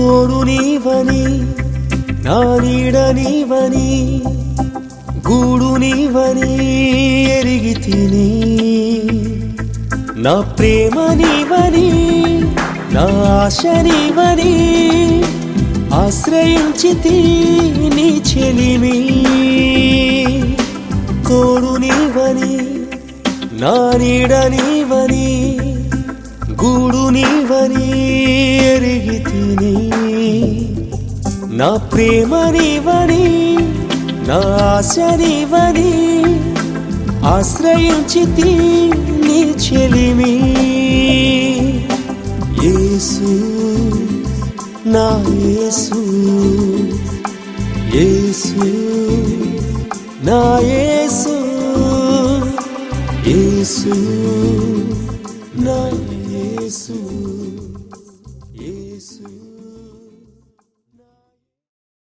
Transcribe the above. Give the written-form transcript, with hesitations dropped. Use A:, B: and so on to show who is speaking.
A: తోడు నీవని నా నీడ నీవని గూడు నీవని ఎరిగి తిని నా ప్రేమ నీవని నా ఆశ నీవని ఆశ్రయించితి నీ చెలిమి తోడు నీవని నా నీడ నీవని గూడు నీవని ఎరిగి తిని నా ప్రేమ నీవని నా ఆశ నీవని ఆశ్రయించితి నీ చెలిమి యేసు నా యేసు యేసు నా యేసు యేసు నా యేసు